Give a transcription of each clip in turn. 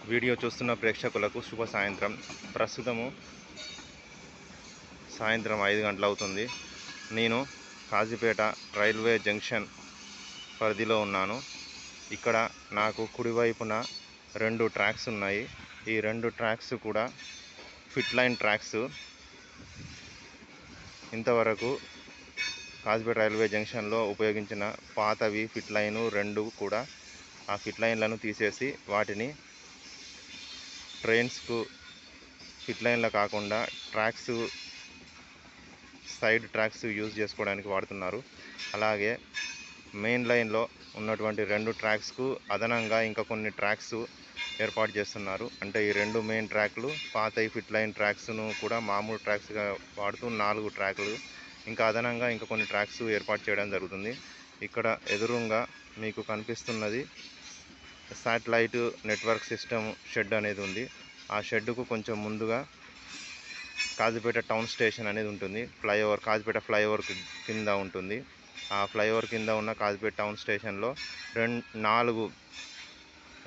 Video చూస్తున్న ప్రేక్షకులకు శుభ సాయంత్రం. ప్రస్తుతము సాయంత్రం 5 గంటలు అవుతుంది. నేను కాజీపేట రైల్వే జంక్షన్ పరిధిలో ఉన్నాను. ఇక్కడ నాకు కుడివైపున 2 ట్రాక్స్ ఉన్నాయి. ఈ 2 ట్రాక్స్ కూడా ఫిట్ లైన్ ట్రాక్స్. ఇంతవరకు కాజీపేట రైల్వే జంక్షన్లో ఉపయోగించిన పాతవి ఫిట్ లైను 2 కూడా ఆ ఫిట్ లైన్లను తీసేసి వాటిని ట్రైన్స్కు ఫిట్ లైన్లో కాకుండా ట్రాక్స్, సైడ్ ట్రాక్స్ యూజ్ చేసుకోవడానికి వాడుతున్నారు. అలాగే మెయిన్ లైన్లో ఉన్నటువంటి 2 ట్రాక్స్కు అదనంగా ఇంకా కొన్ని ట్రాక్స్ ఏర్పాటు చేస్తున్నారు. అంటే ఈ 2 మెయిన్ ట్రాక్లు పాత ఫిట్ లైన్ ట్రాక్స్ను కూడా మామూలు ట్రాక్స్గా వాడుతూ 4 ట్రాక్లు ఇంకా అదనంగా ఇంకా కొన్ని ట్రాక్స్ ఏర్పాటు చేయడం జరుగుతుంది. ఇక్కడ ఎదురుగా మీకు కనిపిస్తున్నది శాటిలైట్ నెట్వర్క్ సిస్టమ్ షెడ్ అనేది ఉంది. ఆ షెడ్కు కొంచెం ముందుగా కాజీపేట టౌన్ స్టేషన్ అనేది ఉంటుంది. ఫ్లైఓవర్ కాజీపేట ఫ్లైఓవర్ కింద ఉంటుంది. ఆ ఫ్లైఓవర్ కింద ఉన్న కాజీపేట టౌన్ స్టేషన్లో 4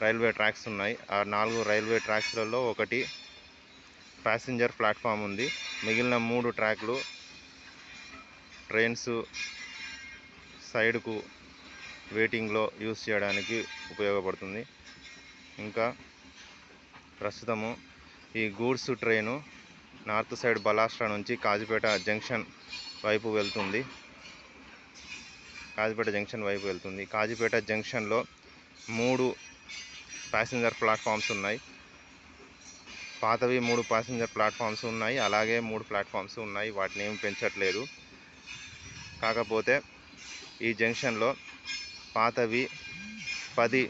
రైల్వే ట్రాక్స్ ఉన్నాయి. ఆ 4 రైల్వే ట్రాక్స్లలో ఒకటి ప్యాసింజర్ ప్లాట్ఫామ్ ఉంది. మిగిలిన 3 ట్రాక్లు ట్రైన్స్ సైడ్కు వెయిటింగ్లో యూజ్ చేయడానికి ఉపయోగపడుతుంది. ఇంకా ప్రస్తుతము ఈ గూడ్స్ ట్రైను నార్త్ సైడ్ బలాస్ట్రా నుంచి కాజీపేట జంక్షన్ వైపు వెళ్తుంది. కాజీపేట జంక్షన్లో 3 ప్యాసింజర్ ప్లాట్ఫామ్స్ ఉన్నాయి. పాతవి 3 ప్యాసింజర్ ప్లాట్ఫామ్స్ ఉన్నాయి. అలాగే 3 ప్లాట్ఫామ్స్ ఉన్నాయి. వాటిని ఏం పెంచట్లేదు. కాకపోతే ఈ జంక్షన్లో పాతవి 10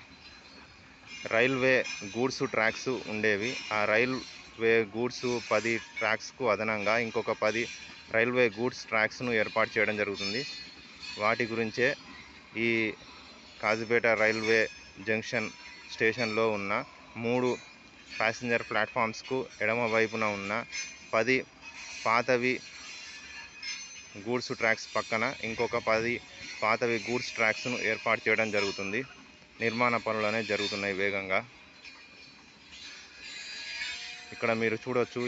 రైల్వే గూడ్స్ ట్రాక్స్ ఉండేవి. ఆ రైల్వే గూడ్స్ 10 ట్రాక్స్కు అదనంగా ఇంకొక 10 రైల్వే గూడ్స్ ట్రాక్స్ను ఏర్పాటు చేయడం జరుగుతుంది. వాటి గురించే ఈ కాజీపేట రైల్వే జంక్షన్ స్టేషన్లో ఉన్న 3 ప్యాసింజర్ ప్లాట్ఫామ్స్కు ఎడమ వైపున ఉన్న 10 పాతవి గూడ్స్ ట్రాక్స్ పక్కన ఇంకొక 10 పాతవి గూడ్స్ ట్రాక్స్ను ఏర్పాటు చేయడం జరుగుతుంది. నిర్మాణ పనులు అనేవి జరుగుతున్నాయి వేగంగా. ఇక్కడ మీరు చూడొచ్చు,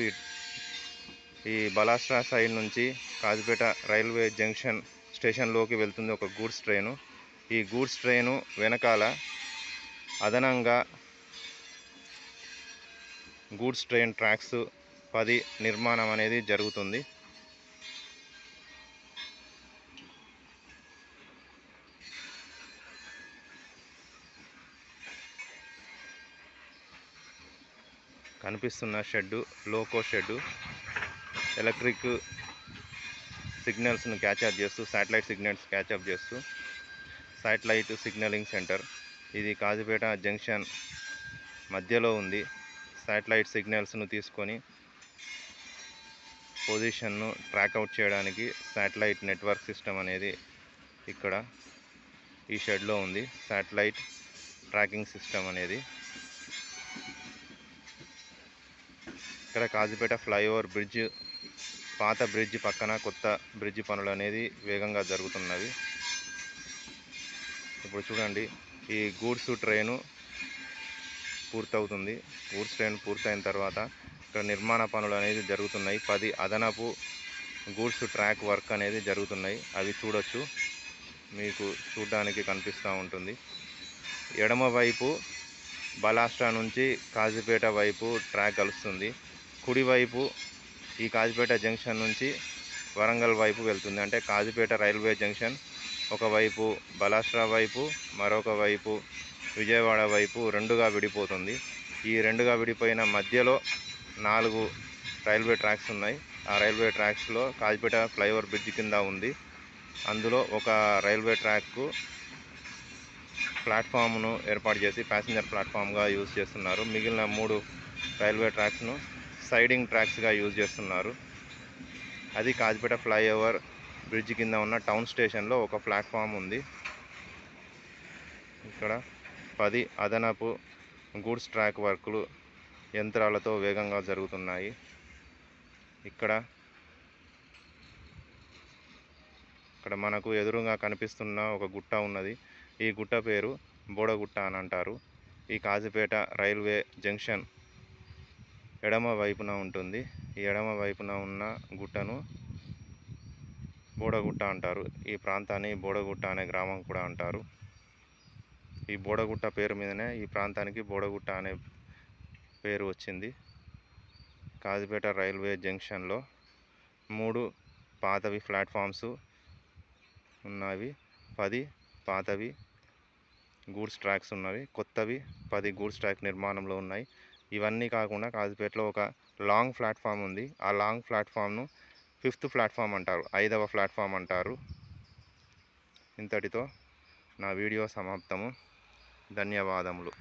ఈ బలాస్ట్రా సైడ్ నుంచి కాజీపేట రైల్వే జంక్షన్ స్టేషన్లోకి వెళ్తుంది ఒక గూడ్స్ ట్రైను. ఈ గూడ్స్ ట్రైను వెనకాల అదనంగా గూడ్స్ ట్రైన్ ట్రాక్స్ 10 నిర్మాణం అనేది జరుగుతుంది. కనిపిస్తున్న షెడ్డు లోకో షెడ్డు. ఎలక్ట్రిక్ సిగ్నల్స్ను క్యాచప్ చేస్తూ, శాటిలైట్ సిగ్నల్స్ క్యాచప్ చేస్తూ శాటిలైట్ సిగ్నలింగ్ సెంటర్. ఇది కాజీపేట జంక్షన్ మధ్యలో ఉంది. శాటిలైట్ సిగ్నల్స్ను తీసుకొని పొజిషన్ను ట్రాక్అవుట్ చేయడానికి శాటిలైట్ నెట్వర్క్ సిస్టమ్ అనేది ఇక్కడ ఈ షెడ్లో ఉంది. శాటిలైట్ ట్రాకింగ్ సిస్టమ్ అనేది ఇక్కడ కాజీపేట ఫ్లైఓవర్ బ్రిడ్జ్, పాత బ్రిడ్జ్ పక్కన కొత్త బ్రిడ్జ్ పనులు అనేది వేగంగా జరుగుతున్నవి. ఇప్పుడు చూడండి, ఈ గూడ్స్ ట్రైను పూర్తవుతుంది. గూడ్స్ ట్రైన్ పూర్తయిన తర్వాత ఇక్కడ నిర్మాణ పనులు అనేది జరుగుతున్నాయి. 10 అదనపు గూడ్స్ ట్రాక్ వర్క్ అనేది జరుగుతున్నాయి. అవి చూడొచ్చు, మీకు చూడడానికి కనిపిస్తూ ఉంటుంది. ఎడమవైపు బలాస్ట్రా నుంచి కాజీపేట వైపు ట్రాక్ కలుస్తుంది. కుడివైపు ఈ కాజీపేట జంక్షన్ నుంచి వరంగల్ వైపు వెళ్తుంది. అంటే కాజీపేట రైల్వే జంక్షన్ ఒకవైపు బలాస్ట్రా వైపు, మరొక వైపు విజయవాడ వైపు 2గా విడిపోతుంది. ఈ 2గా విడిపోయిన మధ్యలో 4 రైల్వే ట్రాక్స్ ఉన్నాయి. ఆ రైల్వే ట్రాక్స్లో కాజీపేట ఫ్లైఓవర్ బ్రిడ్జ్ కింద ఉంది. అందులో ఒక రైల్వే ట్రాక్కు ప్లాట్ఫామ్ను ఏర్పాటు చేసి ప్యాసింజర్ ప్లాట్ఫామ్గా యూజ్ చేస్తున్నారు. మిగిలిన 3 రైల్వే ట్రాక్స్ను సైడింగ్ ట్రాక్స్గా యూజ్ చేస్తున్నారు. అది కాజీపేట ఫ్లైఓవర్ బ్రిడ్జ్ కింద ఉన్న టౌన్ స్టేషన్లో ఒక ప్లాట్ఫామ్ ఉంది. ఇక్కడ 10 అదనపు గూడ్స్ ట్రాక్ వర్కులు యంత్రాలతో వేగంగా జరుగుతున్నాయి. ఇక్కడ మనకు ఎదురుగా కనిపిస్తున్న ఒక గుట్ట ఉన్నది. ఈ గుట్ట పేరు బోడగుట్ట అని అంటారు. ఈ కాజీపేట రైల్వే జంక్షన్ ఎడమ వైపున ఉంటుంది. ఈ ఎడమ వైపున ఉన్న గుట్టను బోడగుట్ట అంటారు. ఈ ప్రాంతాన్ని బోడగుట్ట అనే గ్రామం కూడా అంటారు. ఈ బోడగుట్ట పేరు మీదనే ఈ ప్రాంతానికి బోడగుట్ట అనే పేరు వచ్చింది. కాజీపేట రైల్వే జంక్షన్లో 3 పాతవి ప్లాట్ఫామ్స్ ఉన్నవి, 10 పాతవి గూడ్స్ ట్రాక్స్ ఉన్నవి, కొత్తవి 10 గూడ్స్ ట్రాక్ నిర్మాణంలో ఉన్నాయి. ఇవన్నీ కాకుండా కాజీపేటలో ఒక లాంగ్ ప్లాట్ఫామ్ ఉంది. ఆ లాంగ్ ప్లాట్ఫామ్ను 5th ప్లాట్ఫామ్ అంటారు, 5వ ప్లాట్ఫామ్ అంటారు. ఇంతటితో నా వీడియో సమాప్తము. ధన్యవాదములు.